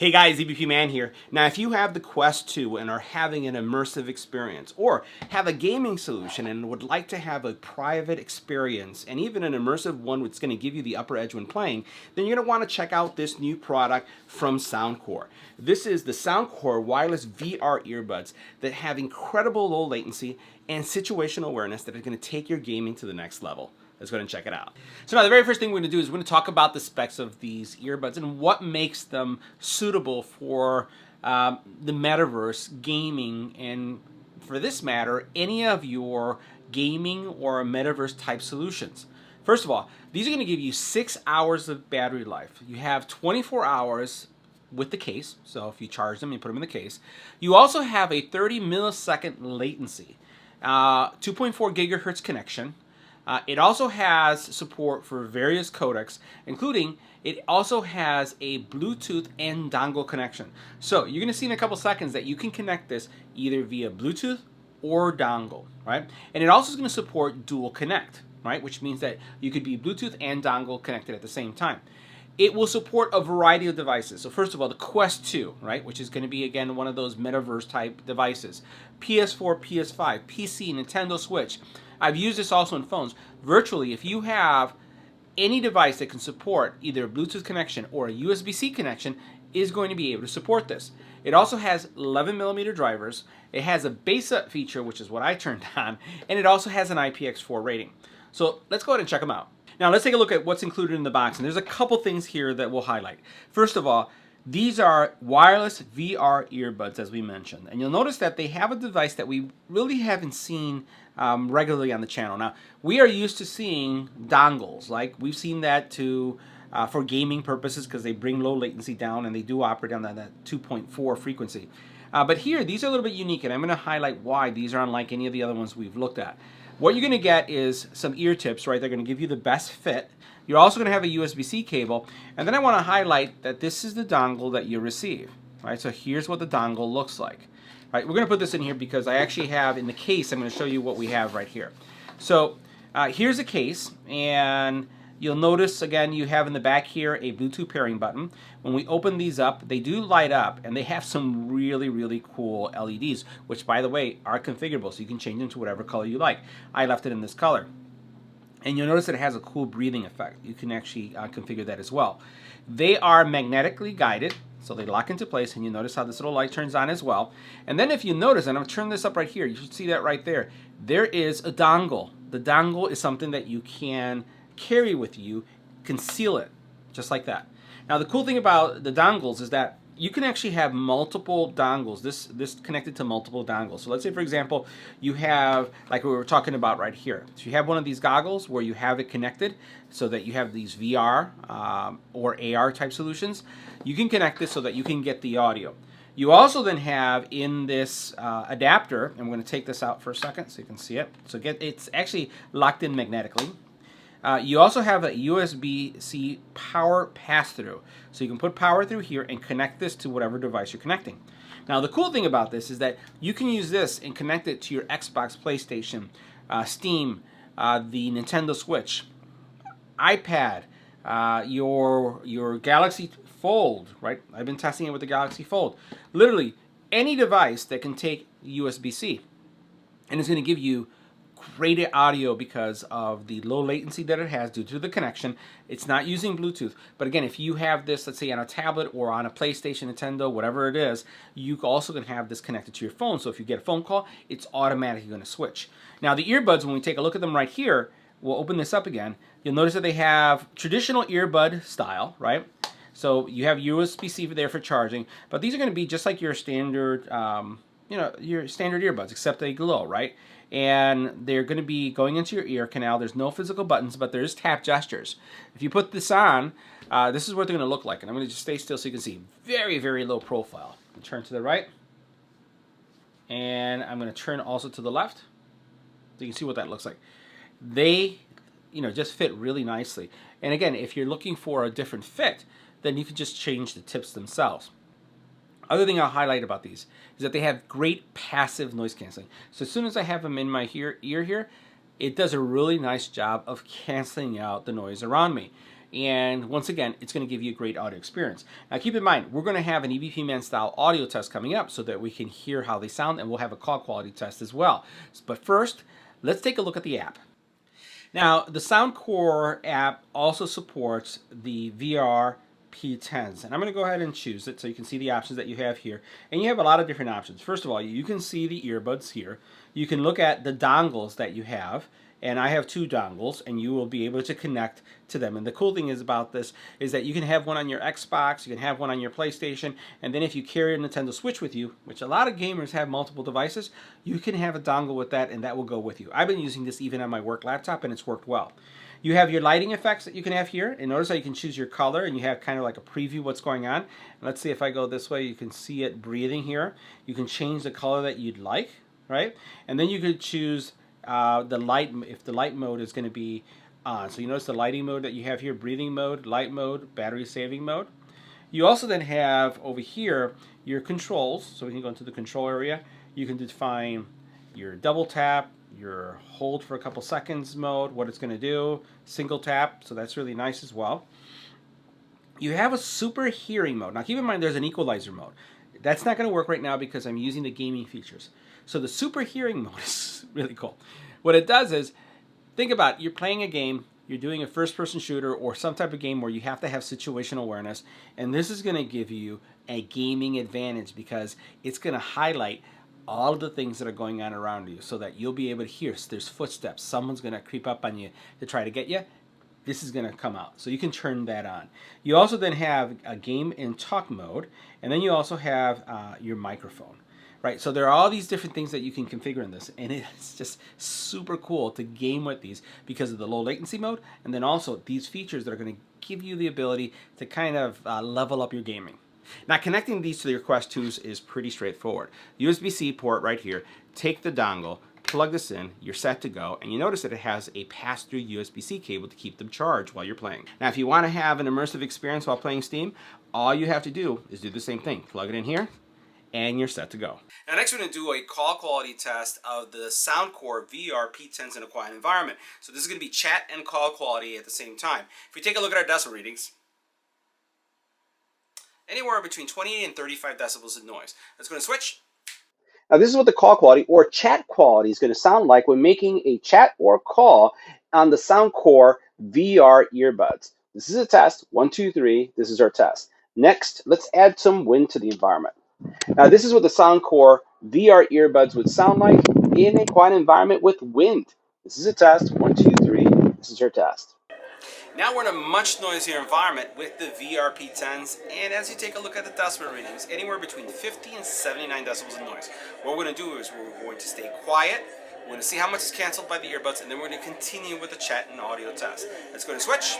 Hey guys, EBPMAN here. Now if you have the Quest 2 and are having an immersive experience or have a gaming solution and would like to have a private experience and even an immersive one that's going to give you the upper edge when playing, then you're going to want to check out this new product from Soundcore. This is the Soundcore wireless VR earbuds that have incredible low latency and situational awareness that are going to take your gaming to the next level. Let's go ahead and check it out. So now the very first thing we're going to do is we're going to talk about the specs of these earbuds and what makes them suitable for the metaverse, gaming, and for this matter, any of your gaming or metaverse type solutions. First of all, these are going to give you 6 hours of battery life. You have 24 hours with the case, so if you charge them, you put them in the case. You also have a 30 millisecond latency, 2.4 gigahertz connection. It also has support for various codecs, including it also has a Bluetooth and dongle connection. So you're going to see in a couple seconds that you can connect this either via Bluetooth or dongle, right? And it also is going to support dual connect, right? Which means that you could be Bluetooth and dongle connected at the same time. It will support a variety of devices. So first of all, the Quest 2, right, which is going to be, again, one of those metaverse type devices. PS4, PS5, PC, Nintendo Switch. I've used this also in phones. Virtually, if you have any device that can support either a Bluetooth connection or a USB-C connection, is going to be able to support this. It also has 11mm drivers. It has a bass up feature, which is what I turned on, and it also has an IPX4 rating. So let's go ahead and check them out. Now let's take a look at what's included in the box, and there's a couple things here that we'll highlight. First of all, these are wireless VR earbuds, as we mentioned, and you'll notice that they have a device that we really haven't seen regularly on the channel. Now, we are used to seeing dongles, like we've seen that for gaming purposes because they bring low latency down and they do operate on that 2.4 frequency. But here, these are a little bit unique, and I'm going to highlight why these are unlike any of the other ones we've looked at. What you're going to get is some ear tips, right? They're going to give you the best fit. You're also going to have a USB-C cable, and then I want to highlight that this is the dongle that you receive, right? So here's what the dongle looks like. All right, we're going to put this in here because I actually have in the case, I'm going to show you what we have right here. So here's a case, and you'll notice, again, you have in the back here a Bluetooth pairing button. When we open these up, they do light up, and they have some really, really cool LEDs, which, by the way, are configurable, so you can change them to whatever color you like. I left it in this color. And you'll notice that it has a cool breathing effect. You can actually configure that as well. They are magnetically guided, so they lock into place, and you notice how this little light turns on as well. And then if you notice, and I'm going to turn this up right here, you should see that right there. There is a dongle. The dongle is something that you can carry with you, conceal it, just like that. Now the cool thing about the dongles is that you can actually have multiple dongles, this connected to multiple dongles. So let's say, for example, you have, like we were talking about right here. So you have one of these goggles where you have it connected so that you have these VR or AR type solutions. You can connect this so that you can get the audio. You also then have in this adapter, and I'm going to take this out for a second so you can see it. So it's actually locked in magnetically. You also have a USB-C power pass-through. So you can put power through here and connect this to whatever device you're connecting. Now the cool thing about this is that you can use this and connect it to your Xbox, PlayStation, Steam, the Nintendo Switch, iPad, your Galaxy Fold, right? I've been testing it with the Galaxy Fold. Literally any device that can take USB-C, and it's going to give you great audio because of the low latency that it has due to the connection. It's not using Bluetooth, but again, if you have this, let's say on a tablet or on a PlayStation, Nintendo, whatever it is, you also can have this connected to your phone. So if you get a phone call, it's automatically going to switch. Now the earbuds, when we take a look at them right here, we'll open this up again. You'll notice that they have traditional earbud style, right? So you have USB-C there for charging, but these are going to be just like your standard, your standard earbuds, except they glow, right? And they're going to be going into your ear canal. There's no physical buttons, but there's tap gestures. If you put this on, this is what they're going to look like. And I'm going to just stay still so you can see. Very, very low profile. Turn to the right. And I'm going to turn also to the left. So you can see what that looks like. They, just fit really nicely. And again, if you're looking for a different fit, then you can just change the tips themselves. Other thing I'll highlight about these is that they have great passive noise canceling. So as soon as I have them in my ear here, it does a really nice job of canceling out the noise around me. And once again, it's going to give you a great audio experience. Now keep in mind, we're going to have an EBPMAN style audio test coming up so that we can hear how they sound, and we'll have a call quality test as well. But first, let's take a look at the app. Now, the Soundcore app also supports the VR P10s, and I'm going to go ahead and choose it so you can see the options that you have here. And you have a lot of different options. First of all, you can see the earbuds here. You can look at the dongles that you have, and I have 2 dongles, and you will be able to connect to them. And the cool thing is about this is that you can have one on your Xbox, you can have one on your PlayStation, and then if you carry a Nintendo Switch with you, which a lot of gamers have multiple devices, you can have a dongle with that, and that will go with you. I've been using this even on my work laptop, and it's worked well. You have your lighting effects that you can have here, and notice how you can choose your color, and you have kind of like a preview of what's going on. And let's see if I go this way, you can see it breathing here. You can change the color that you'd like, right? And then you could choose the light, if the light mode is going to be on. So you notice the lighting mode that you have here, breathing mode, light mode, battery saving mode. You also then have over here your controls. So we can go into the control area. You can define your double tap, your hold for a couple seconds mode, what it's going to do, single tap, so that's really nice as well. You have a super hearing mode. Now keep in mind there's an equalizer mode. That's not going to work right now because I'm using the gaming features. So the super hearing mode is really cool. What it does is, think about it, you're playing a game, you're doing a first-person shooter or some type of game where you have to have situational awareness, and this is going to give you a gaming advantage because it's going to highlight all of the things that are going on around you so that you'll be able to hear. So there's footsteps, someone's going to creep up on you to try to get you. This is going to come out. So you can turn that on. You also then have a game and talk mode, and then you also have your microphone. Right, so there are all these different things that you can configure in this, and it's just super cool to game with these because of the low latency mode, and then also these features that are going to give you the ability to kind of level up your gaming. Now connecting these to your Quest 2s is pretty straightforward. USB-C port right here, take the dongle, plug this in, you're set to go, and you notice that it has a pass-through USB-C cable to keep them charged while you're playing. Now if you want to have an immersive experience while playing Steam, all you have to do is do the same thing. Plug it in here, and you're set to go. Now next we're going to do a call quality test of the Soundcore VR P10s in a quiet environment. So this is going to be chat and call quality at the same time. If we take a look at our decibel readings, anywhere between 28 and 35 decibels of noise. Let's go to switch. Now this is what the call quality or chat quality is going to sound like when making a chat or call on the Soundcore VR earbuds. This is a test. 1, 2, 3. This is our test. Next, let's add some wind to the environment. Now this is what the Soundcore VR earbuds would sound like in a quiet environment with wind. This is a test. 1, 2, 3. This is our test. Now we're in a much noisier environment with the VR P10s, and as you take a look at the decibel readings, anywhere between 50 and 79 decibels of noise. What we're going to do is we're going to stay quiet, we're going to see how much is canceled by the earbuds, and then we're going to continue with the chat and audio test. Let's go to switch.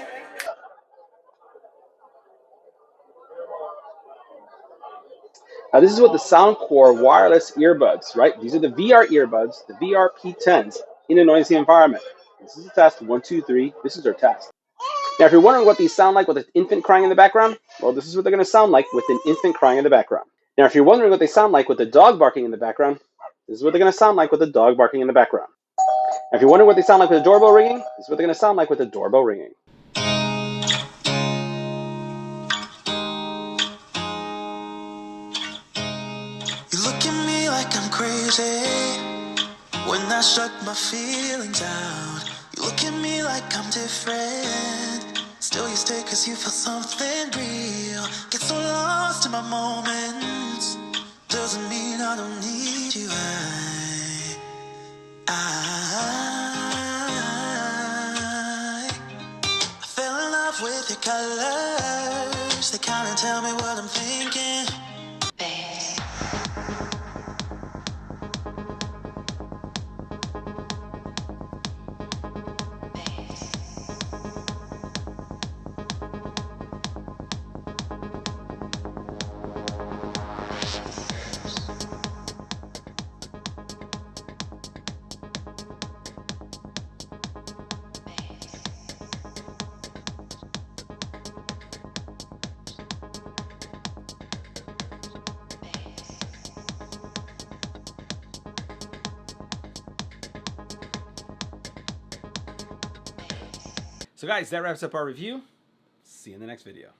Now this is what the Soundcore wireless earbuds, right? These are the VR earbuds, the VR P10s in a noisy environment. This is a test. 1, 2, 3. This is our test. Now, if you're wondering what these sound like with an infant crying in the background, well, this is what they're going to sound like with an infant crying in the background. Now, if you're wondering what they sound like with a dog barking in the background, this is what they're going to sound like with a dog barking in the background. Now, if you're wondering what they sound like with a doorbell ringing, this is what they're going to sound like with a doorbell ringing. You look at me like I'm crazy when I shut my feelings out. You look at me like I'm different, still you stay cause you feel something real. Get so lost in my moments, doesn't mean I don't need you. I fell in love with your colors, they kinda tell me what I'm thinking. So guys, that wraps up our review See you in the next video.